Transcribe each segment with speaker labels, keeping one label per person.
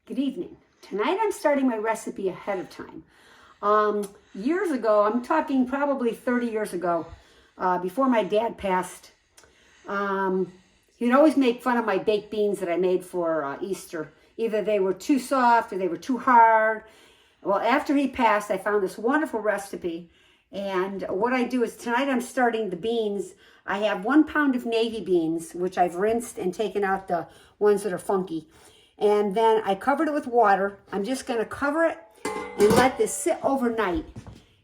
Speaker 1: Good evening. Tonight I'm starting my recipe ahead of time. Years ago, I'm talking probably 30 years ago, before my dad passed, he'd always make fun of my baked beans that I made for Easter. Either they were too soft or they were too hard. Well, after he passed, I found this wonderful recipe. And what I do is tonight I'm starting the beans. I have 1 pound of navy beans, which I've rinsed and taken out the ones that are funky. And then I covered it with water. I'm just going to cover it and let this sit overnight.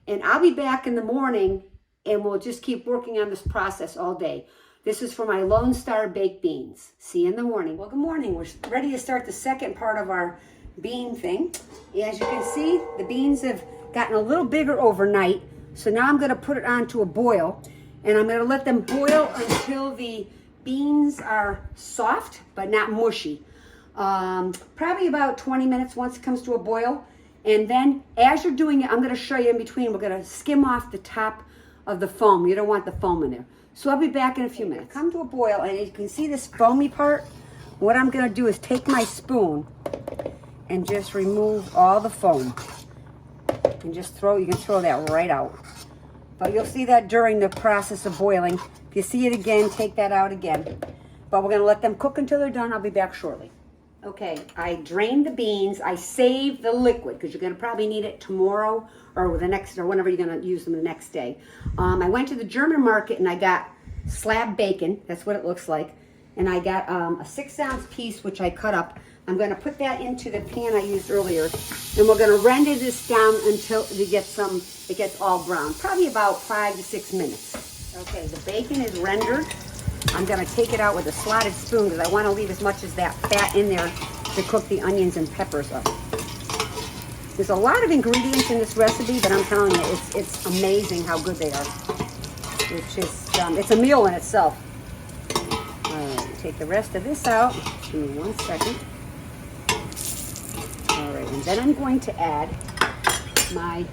Speaker 1: And I'll be back in the morning and we'll just keep working on this process all day. This is for my Lone Star baked beans. See you in the morning. Well, good morning. We're ready to start the second part of our bean thing. As you can see, the beans have gotten a little bigger overnight. So now I'm going to put it onto a boil. And I'm going to let them boil until the beans are soft but not mushy. Probably about 20 minutes once it comes to a boil. And then as you're doing it, I'm going to show you in between, we're going to skim off the top of the foam. You don't want the foam in there. So I'll be back in a few minutes. Come to a boil, and you can see this foamy part. What I'm going to do is take my spoon and just remove all the foam. And just you can throw that right out. But you'll see that during the process of boiling. If you see it again, take that out again. But we're going to let them cook until they're done. I'll be back shortly. Okay, I drained the beans. I saved the liquid because you're going to probably need it tomorrow or the next, or whenever you're going to use them the next day. I went to the German market and I got slab bacon. That's what it looks like. And I got a 6-ounce piece, which I cut up. I'm going to put that into the pan I used earlier. And we're going to render this down until it gets all brown. Probably about 5 to 6 minutes. Okay, the bacon is rendered. I'm going to take it out with a slotted spoon because I want to leave as much as that fat in there to cook the onions and peppers up. There's a lot of ingredients in this recipe, but I'm telling you, it's amazing how good they are. It's a meal in itself. All right, take the rest of this out. Give me 1 second. All right, and then I'm going to add my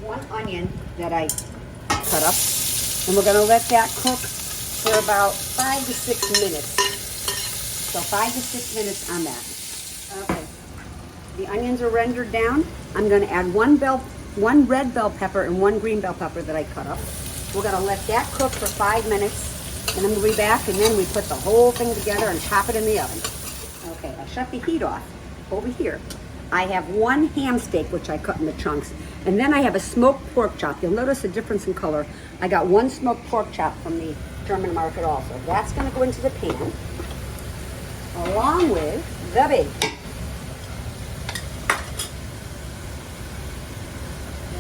Speaker 1: 1 onion that I cut up. And we're going to let that cook for about 5 to 6 minutes. So 5 to 6 minutes on that. Okay. The onions are rendered down. I'm going to add one red bell pepper and 1 green bell pepper that I cut up. We're going to let that cook for 5 minutes. And then we'll be back, and then we put the whole thing together and pop it in the oven. Okay, I shut the heat off. Over here, I have 1 ham steak, which I cut into chunks. And then I have a smoked pork chop. You'll notice a difference in color. I got 1 smoked pork chop from the German market also. That's going to go into the pan, along with the bacon.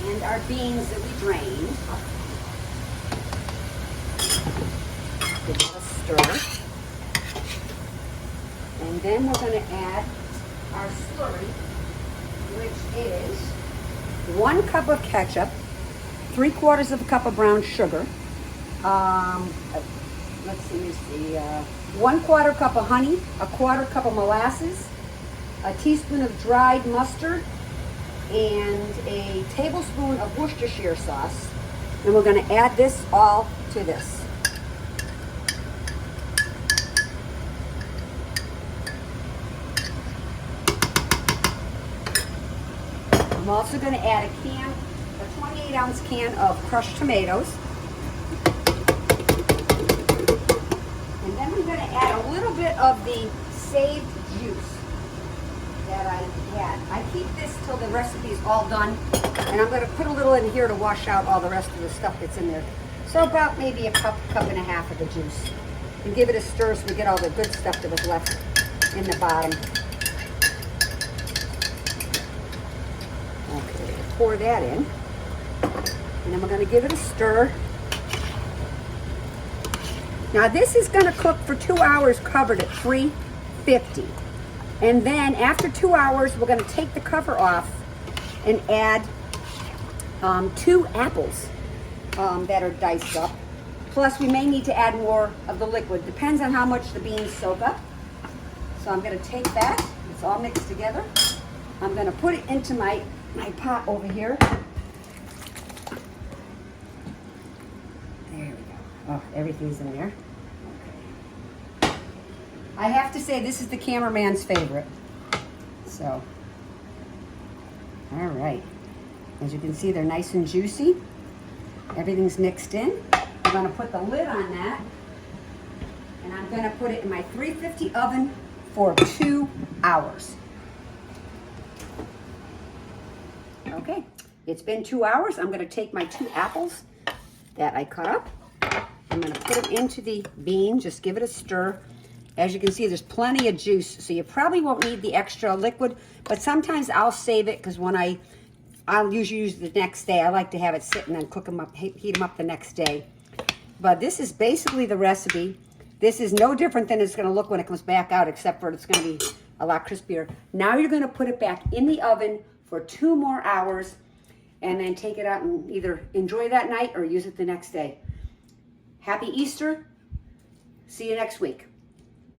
Speaker 1: And our beans that we drained. Give it a stir. And then we're going to add our slurry, which is 1 cup of ketchup, 3/4 of a cup of brown sugar, let's see, 1/4 cup of honey, 1/4 cup of molasses, a teaspoon of dried mustard, and a tablespoon of Worcestershire sauce. And we're going to add this all to this. I'm also going to add a 28-ounce can of crushed tomatoes. And then I'm going to add a little bit of the saved juice that I had. I keep this till the recipe is all done. And I'm going to put a little in here to wash out all the rest of the stuff that's in there. So about maybe a cup and a half of the juice. And give it a stir so we get all the good stuff that was left in the bottom. Okay, pour that in. And then we're going to give it a stir. Now this is going to cook for 2 hours covered at 350. And then after 2 hours, we're going to take the cover off and add 2 apples that are diced up. Plus we may need to add more of the liquid. Depends on how much the beans soak up. So I'm going to take that. It's all mixed together. I'm going to put it into my pot over here. There we go. Oh, everything's in there. Okay. I have to say this is the cameraman's favorite. So, all right. As you can see, they're nice and juicy. Everything's mixed in. I'm going to put the lid on that, and I'm going to put it in my 350 oven for 2 hours. Okay, it's been 2 hours. I'm going to take my 2 apples that I cut up. I'm going to put them into the bean. Just give it a stir. As you can see, there's plenty of juice, so you probably won't need the extra liquid, but sometimes I'll save it because when I'll usually use it the next day. I like to have it sit and then cook them up, heat them up the next day. But this is basically the recipe. This is no different than it's going to look when it comes back out, except for it's going to be a lot crispier. Now you're going to put it back in the oven for 2 more hours and then take it out and either enjoy that night or use it the next day. Happy Easter. See you next week.